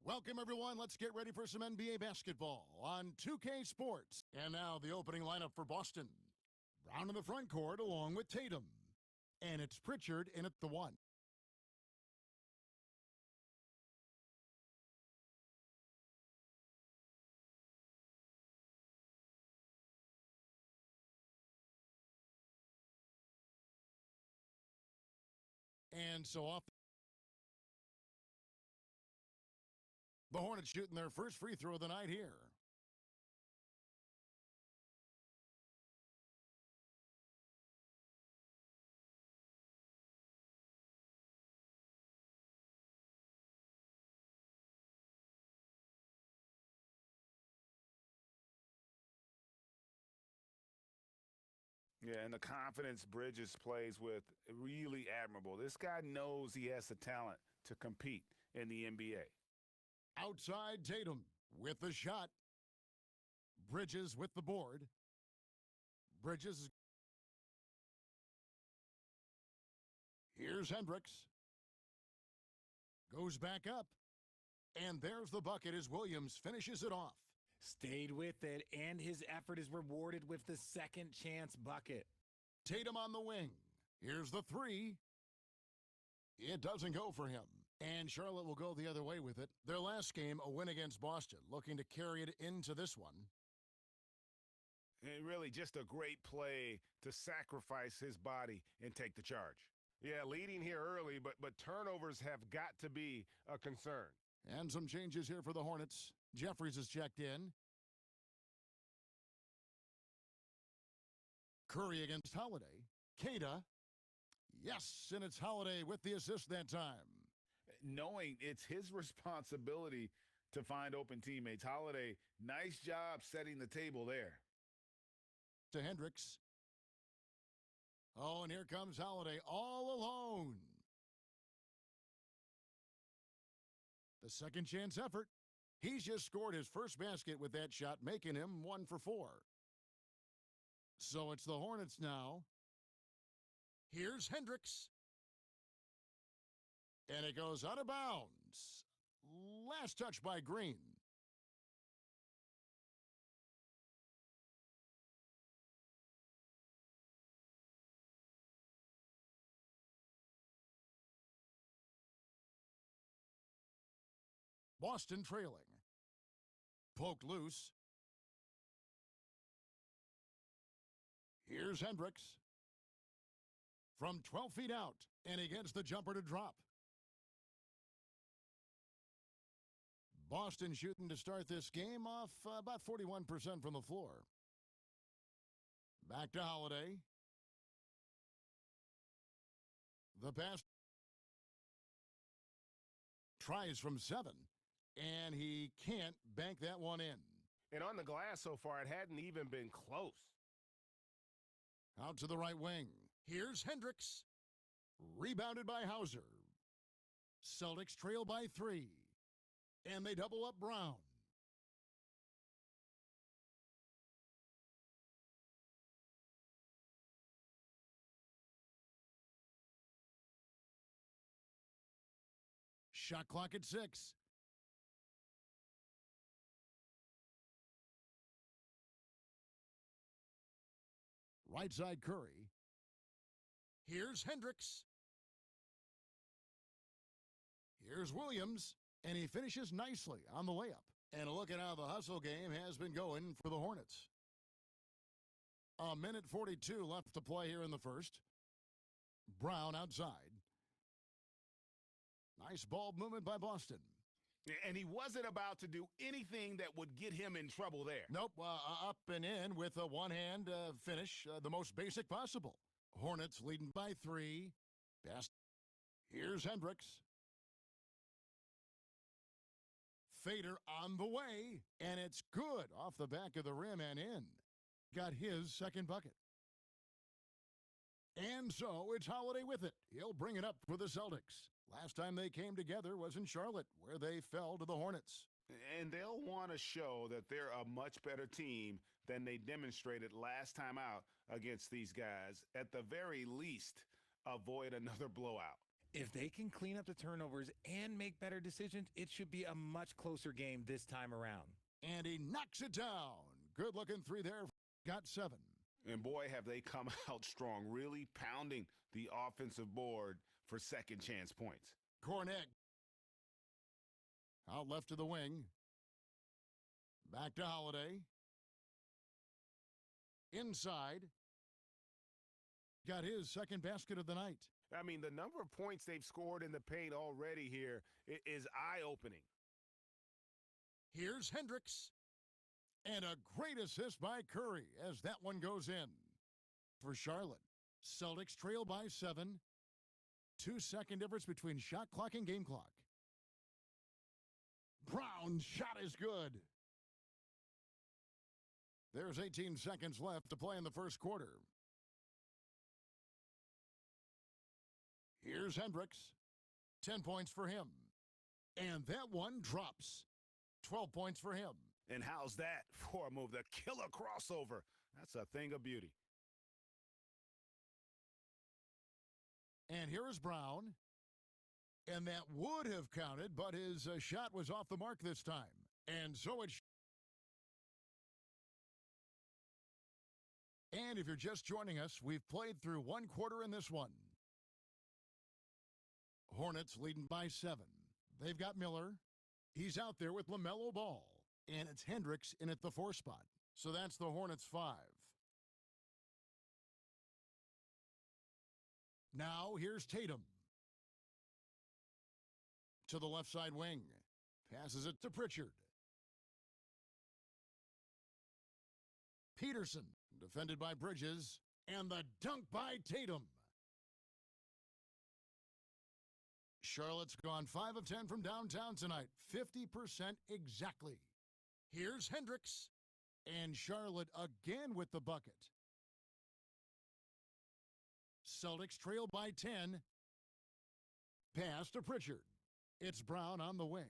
Welcome, everyone. Let's get ready for some NBA basketball on 2K Sports. And now the opening lineup for Boston. Brown in the front court along with Tatum. And it's Pritchard in at the 1. And so off the Hornets shooting their first free throw of the night here. Yeah, and the confidence Bridges plays with, really admirable. This guy knows he has the talent to compete in the NBA. Outside Tatum with the shot. Bridges with the board. Bridges. Here's Hendricks. Goes back up. And there's the bucket as Williams finishes it off. Stayed with it, and his effort is rewarded with the second chance bucket. Tatum on the wing. Here's the 3. It doesn't go for him. And Charlotte will go the other way with it. Their last game, a win against Boston, looking to carry it into this one. And really just a great play to sacrifice his body and take the charge. Yeah, leading here early, but turnovers have got to be a concern. And some changes here for the Hornets. Jeffries is checked in. Curry against Holiday. Queta. Yes, and it's Holiday with the assist that time. Knowing it's his responsibility to find open teammates. Holiday, nice job setting the table there. To Hendricks. Oh, and here comes Holiday all alone. The second chance effort. He's just scored his first basket with that shot, making him 1 for 4. So it's the Hornets now. Here's Hendricks. And it goes out of bounds. Last touch by Green. Boston trailing. Poked loose. Here's Hendricks. From 12 feet out, and he gets the jumper to drop. Boston shooting to start this game off about 41% from the floor. Back to Holiday. The pass. Tries from 7. And he can't bank that one in. And on the glass so far, it hadn't even been close. Out to the right wing. Here's Hendricks. Rebounded by Hauser. Celtics trail by 3. And they double up Brown. Shot clock at 6. Right side Curry. Here's Hendricks. Here's Williams. And he finishes nicely on the layup. And look at how the hustle game has been going for the Hornets. 1:42 left to play here in the first. Brown outside. Nice ball movement by Boston. And he wasn't about to do anything that would get him in trouble there. Nope, up and in with a one-hand finish, the most basic possible. Hornets leading by 3. Best. Here's Hendricks. Fader on the way, and it's good off the back of the rim and in. Got his second bucket. And so it's Holiday with it. He'll bring it up for the Celtics. Last time they came together was in Charlotte, where they fell to the Hornets. And they'll want to show that they're a much better team than they demonstrated last time out against these guys. At the very least, avoid another blowout. If they can clean up the turnovers and make better decisions, it should be a much closer game this time around. And he knocks it down. Good looking three there. Got 7. And boy, have they come out strong, really pounding the offensive board for second chance points. Cornett. Out left to the wing. Back to Holiday. Inside. Got his second basket of the night. I mean, the number of points they've scored in the paint already here is eye-opening. Here's Hendricks. And a great assist by Curry as that one goes in. For Charlotte, Celtics trail by 7. 2-second difference between shot clock and game clock. Brown's shot is good. There's 18 seconds left to play in the first quarter. Here's Hendricks. 10 points for him. And that one drops. 12 points for him. And how's that for a move? The killer crossover. That's a thing of beauty. And here is Brown. And that would have counted, but his shot was off the mark this time. And so it... And if you're just joining us, we've played through one quarter in this one. Hornets leading by 7. They've got Miller. He's out there with LaMelo Ball. And it's Hendricks in at the 4 spot. So that's the Hornets 5. Now here's Tatum. To the left side wing. Passes it to Pritchard. Peterson, defended by Bridges. And the dunk by Tatum. Charlotte's gone 5 of 10 from downtown tonight. 50% exactly. Here's Hendricks. And Charlotte again with the bucket. Celtics trail by 10. Pass to Pritchard. It's Brown on the wing.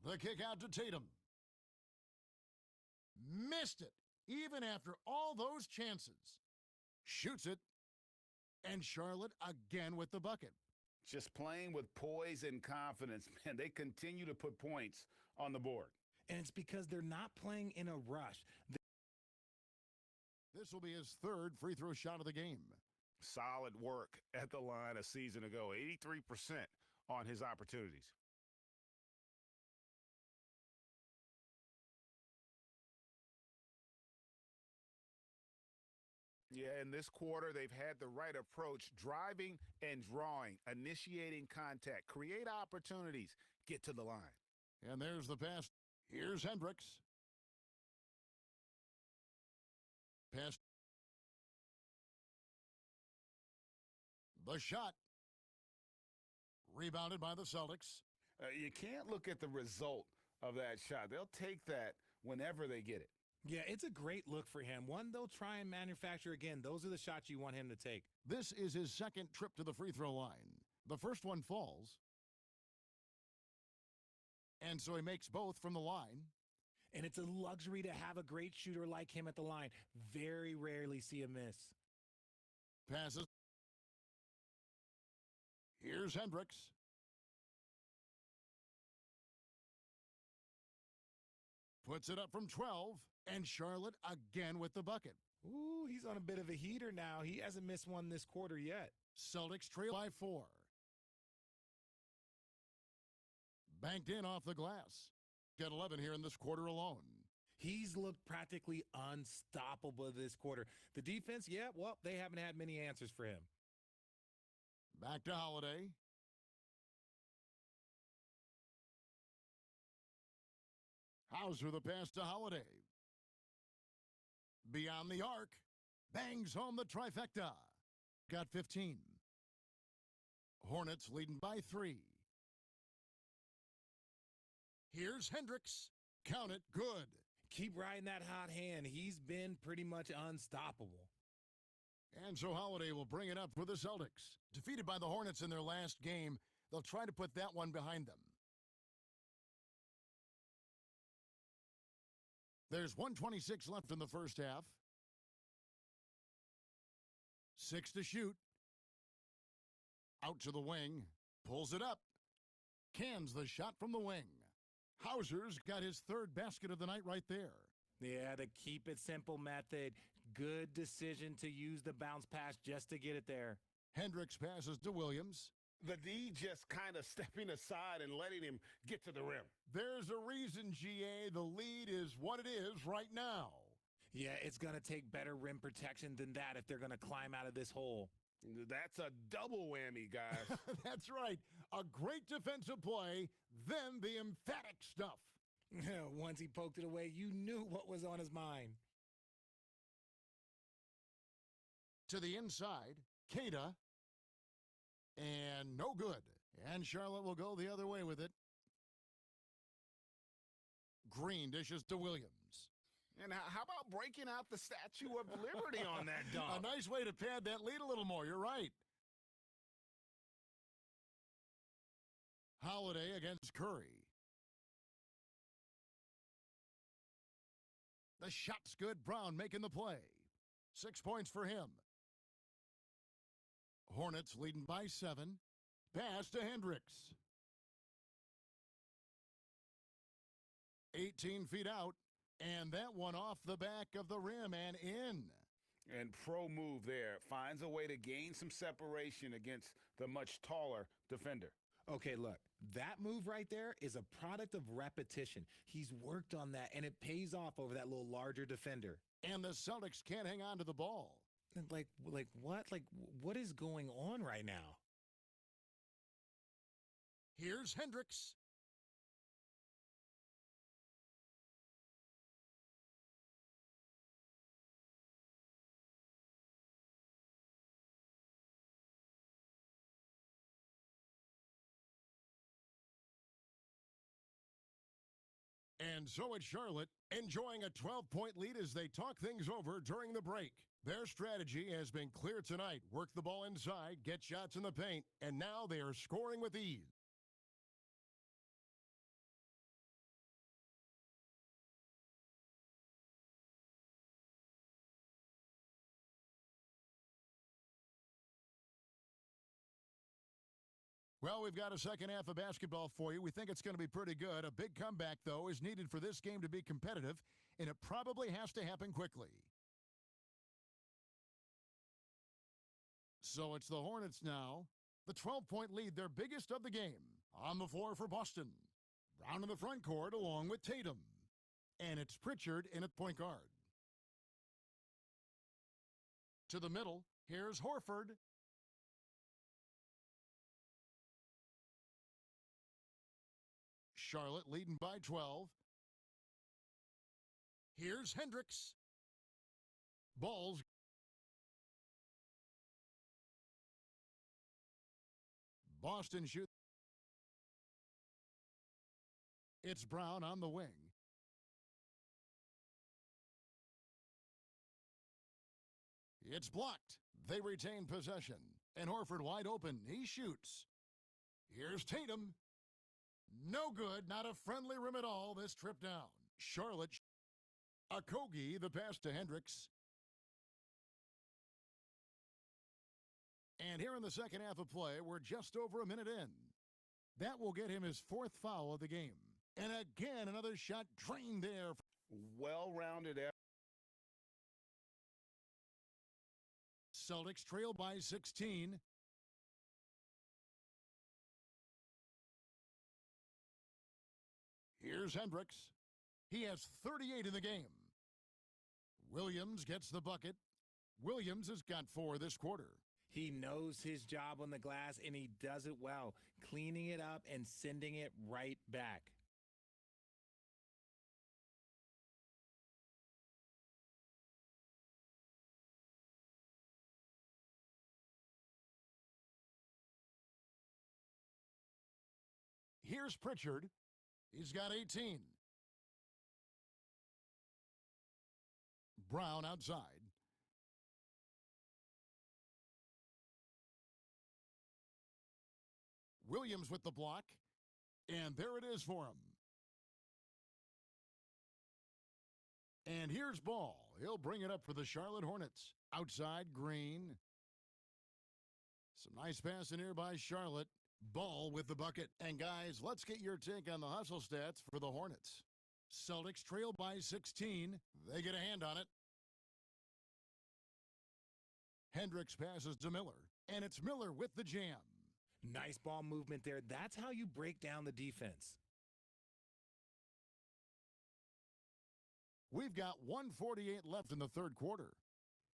The kick out to Tatum. Missed it, even after all those chances. Shoots it. And Charlotte again with the bucket. Just playing with poise and confidence. Man, they continue to put points on the board. And it's because they're not playing in a rush. This will be his 3rd free throw shot of the game. Solid work at the line a season ago. 83% on his opportunities. Yeah, in this quarter, they've had the right approach, driving and drawing, initiating contact, create opportunities, get to the line. And there's the pass. Here's Hendricks. Pass. The shot. Rebounded by the Celtics. You can't look at the result of that shot. They'll take that whenever they get it. Yeah, it's a great look for him. One they'll try and manufacture again. Those are the shots you want him to take. This is his 2nd trip to the free throw line. The first one falls. And so he makes both from the line. And it's a luxury to have a great shooter like him at the line. Very rarely see a miss. Passes. Here's Hendricks. Puts it up from 12. And Charlotte again with the bucket. Ooh, he's on a bit of a heater now. He hasn't missed one this quarter yet. Celtics trail by 4. Banked in off the glass. Got 11 here in this quarter alone. He's looked practically unstoppable this quarter. The defense, yeah, well, they haven't had many answers for him. Back to Holiday. Hauser the pass to Holiday. Beyond the arc. Bangs home the trifecta. Got 15. Hornets leading by 3. Here's Hendricks. Count it. Good. Keep riding that hot hand. He's been pretty much unstoppable. And so Holiday will bring it up for the Celtics. Defeated by the Hornets in their last game, they'll try to put that one behind them. There's 126 left in the first half. 6 to shoot. Out to the wing. Pulls it up. Cans the shot from the wing. Hauser's got his third basket of the night right there. Yeah, the keep it simple method. Good decision to use the bounce pass just to get it there. Hendricks passes to Williams. The D just kind of stepping aside and letting him get to the rim. There's a reason, GA. The lead is what it is right now. Yeah, it's going to take better rim protection than that if they're going to climb out of this hole. That's a double whammy, guys. That's right. A great defensive play, then the emphatic stuff. Once he poked it away, you knew what was on his mind. To the inside, Queta. And no good. And Charlotte will go the other way with it. Green dishes to Williams. And how about breaking out the Statue of Liberty on that dunk? A nice way to pad that lead a little more. You're right. Holiday against Curry. The shot's good. Brown making the play. 6 points for him. Hornets leading by 7. Pass to Hendricks. 18 feet out. And that one off the back of the rim and in. And pro move there. Finds a way to gain some separation against the much taller defender. Okay, look, that move right there is a product of repetition. He's worked on that, and it pays off over that little larger defender. And the Celtics can't hang on to the ball. Like what? Like, what is going on right now? Here's Hendricks. And so it's Charlotte enjoying a 12-point lead as they talk things over during the break. Their strategy has been clear tonight. Work the ball inside, get shots in the paint, and now they are scoring with ease. Well, we've got a second half of basketball for you. We think it's going to be pretty good. A big comeback, though, is needed for this game to be competitive, and it probably has to happen quickly. So it's the Hornets now. The 12-point lead, their biggest of the game. On the floor for Boston. Brown in the front court along with Tatum. And it's Pritchard in at point guard. To the middle, here's Horford. Charlotte leading by 12. Here's Hendricks. Balls. Boston shoot. It's Brown on the wing. It's blocked. They retain possession. And Horford wide open. He shoots. Here's Tatum. No good. Not a friendly rim at all this trip down. Charlotte. Okogie, the pass to Hendricks. And here in the second half of play, we're just over a minute in. That will get him his fourth foul of the game. And again, another shot drained there. Well-rounded effort. Celtics trail by 16. Here's Hendricks. He has 38 in the game. Williams gets the bucket. Williams has got 4 this quarter. He knows his job on the glass, and he does it well, cleaning it up and sending it right back. Here's Pritchard. He's got 18. Brown outside. Williams with the block. And there it is for him. And here's Ball. He'll bring it up for the Charlotte Hornets. Outside, Green. Some nice passing here by Charlotte. Ball with the bucket. And guys, let's get your take on the hustle stats for the Hornets. Celtics trail by 16. They get a hand on it. Hendricks passes to Miller. And it's Miller with the jam. Nice ball movement there. That's how you break down the defense. We've got 1:48 left in the third quarter.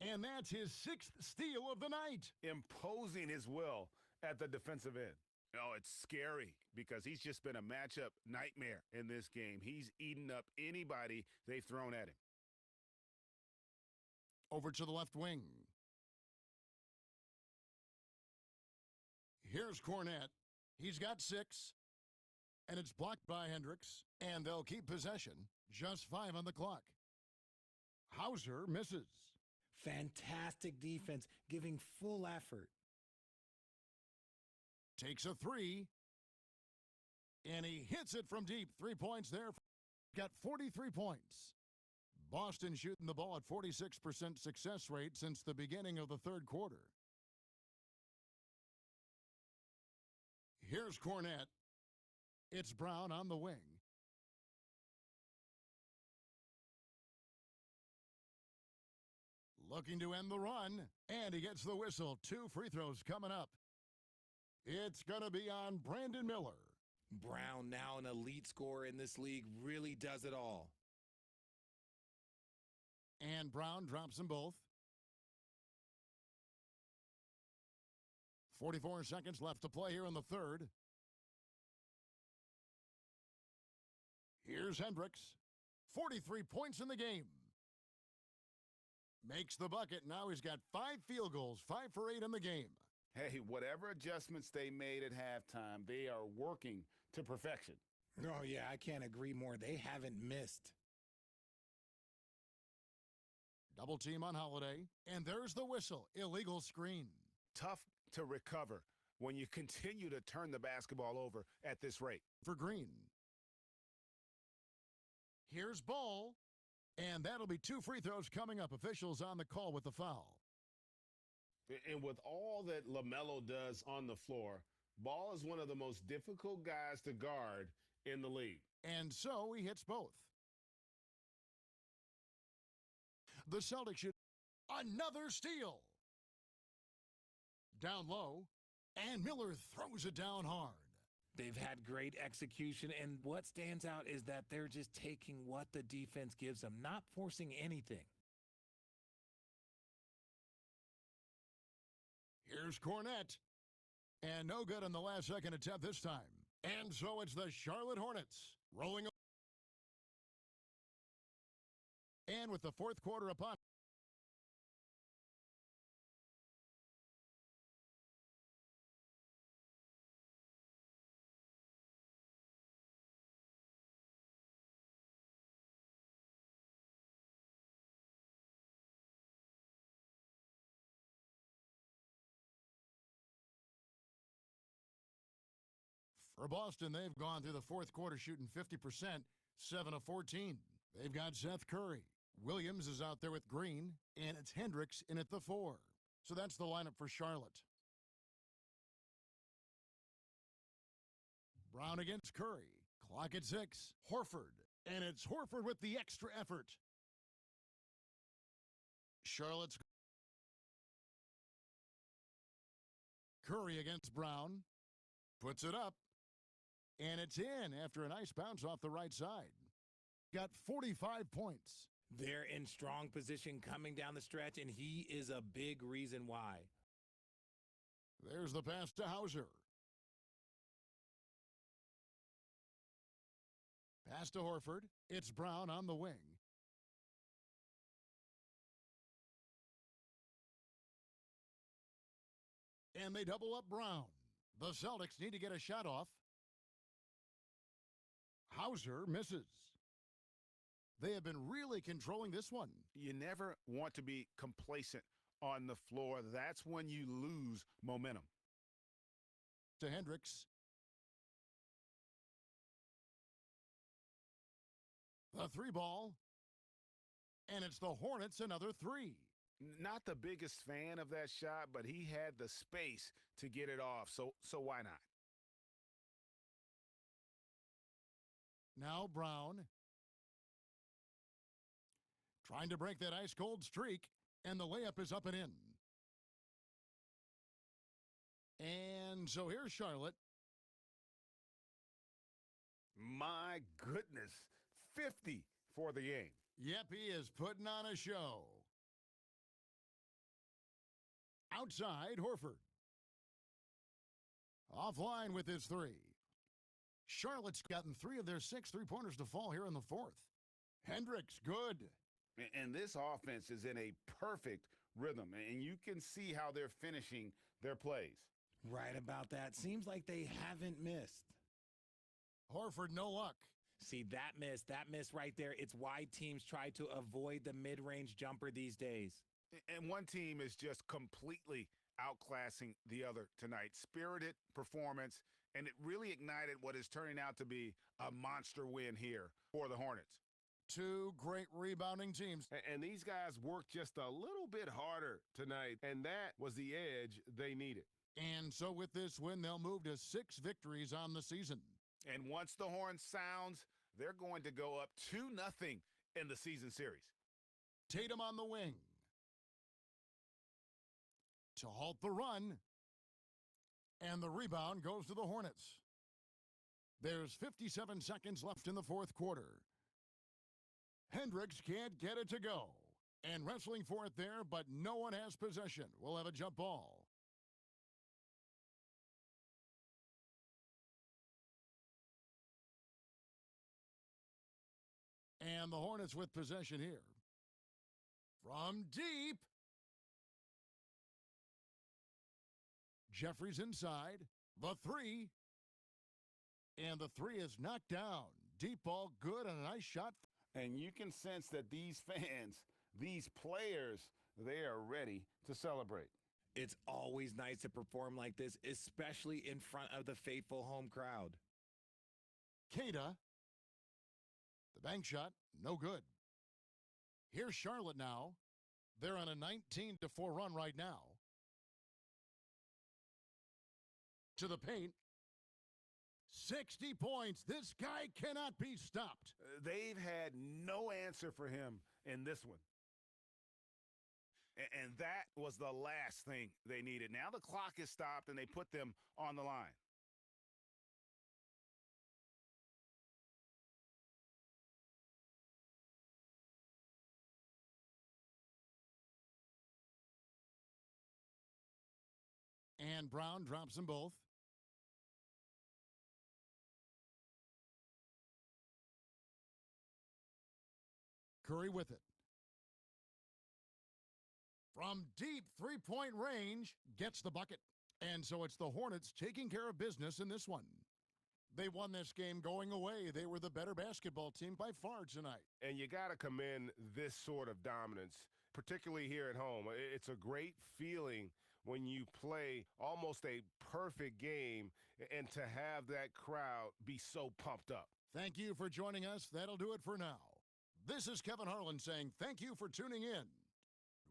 And that's his 6th steal of the night. Imposing his will at the defensive end. Oh, it's scary because he's just been a matchup nightmare in this game. He's eaten up anybody they've thrown at him. Over to the left wing. Here's Cornette. He's got 6. And it's blocked by Hendricks. And they'll keep possession. Just 5 on the clock. Hauser misses. Fantastic defense, giving full effort. Takes a 3. And he hits it from deep. 3 points there. Got 43 points. Boston shooting the ball at 46% success rate since the beginning of the third quarter. Here's Cornette. It's Brown on the wing. Looking to end the run, and he gets the whistle. 2 free throws coming up. It's going to be on Brandon Miller. Brown, now an elite scorer in this league, really does it all. And Brown drops them both. 44 seconds left to play here in the third. Here's Hendricks. 43 points in the game. Makes the bucket. Now he's got 5 field goals, 5 for 8 in the game. Hey, whatever adjustments they made at halftime, they are working to perfection. Oh, yeah, I can't agree more. They haven't missed. Double team on Holiday. And there's the whistle. Illegal screen. Tough to recover when you continue to turn the basketball over at this rate. For Green. Here's Ball. And that'll be 2 free throws coming up. Officials on the call with the foul. And with all that LaMelo does on the floor, Ball is one of the most difficult guys to guard in the league. And so he hits both. The Celtics shoot another steal. Down low, and Miller throws it down hard. They've had great execution, and what stands out is that they're just taking what the defense gives them, not forcing anything. Here's Cornette. And no good on the last second attempt this time. And so it's the Charlotte Hornets rolling. And with the fourth quarter upon. For Boston, they've gone through the fourth quarter shooting 50%, 7 of 14. They've got Seth Curry. Williams is out there with Green, and it's Hendricks in at the 4. So that's the lineup for Charlotte. Brown against Curry. Clock at 6. Horford. And it's Horford with the extra effort. Charlotte's Curry against Brown. Puts it up. And it's in after a nice bounce off the right side. Got 45 points. They're in strong position coming down the stretch, and he is a big reason why. There's the pass to Hauser. Pass to Horford. It's Brown on the wing. And they double up Brown. The Celtics need to get a shot off. Hauser misses. They have been really controlling this one. You never want to be complacent on the floor. That's when you lose momentum. To Hendricks. The 3 ball. And it's the Hornets another 3. Not the biggest fan of that shot, but he had the space to get it off, so why not? Now Brown. Trying to break that ice-cold streak, and the layup is up and in. And so here's Charlotte. My goodness, 50 for the game. Yep, he is putting on a show. Outside, Horford. Offline with his 3. Charlotte's gotten 3 of their 6 3-pointers to fall here in the 4th. Hendricks, good. And this offense is in a perfect rhythm, and you can see how they're finishing their plays. Right about that. Seems like they haven't missed. Horford, no luck. See, that miss right there, it's why teams try to avoid the mid-range jumper these days. And one team is just completely outclassing the other tonight. Spirited performance, and it really ignited what is turning out to be a monster win here for the Hornets. 2 great rebounding teams. And these guys worked just a little bit harder tonight, and that was the edge they needed. And so with this win, they'll move to 6 victories on the season. And once the horn sounds, they're going to go up 2-0 in the season series. Tatum on the wing. To halt the run. And the rebound goes to the Hornets. There's 57 seconds left in the 4th quarter. Hendricks can't get it to go. And wrestling for it there, but no one has possession. We'll have a jump ball. And the Hornets with possession here. From deep. Jeffries inside. The 3. And the 3 is knocked down. Deep ball good and a nice shot. And you can sense that these fans, these players, they are ready to celebrate. It's always nice to perform like this, especially in front of the faithful home crowd. Queta. The bank shot, no good. Here's Charlotte now. They're on a 19-4 run right now. To the paint. 60 points. This guy cannot be stopped. They've had no answer for him in this one. And that was the last thing they needed. Now the clock is stopped, and they put them on the line. And Brown drops them both. Curry with it. From deep 3-point range, gets the bucket. And so it's the Hornets taking care of business in this one. They won this game going away. They were the better basketball team by far tonight. And you got to commend this sort of dominance, particularly here at home. It's a great feeling when you play almost a perfect game and to have that crowd be so pumped up. Thank you for joining us. That'll do it for now. This is Kevin Harlan saying thank you for tuning in.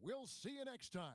We'll see you next time.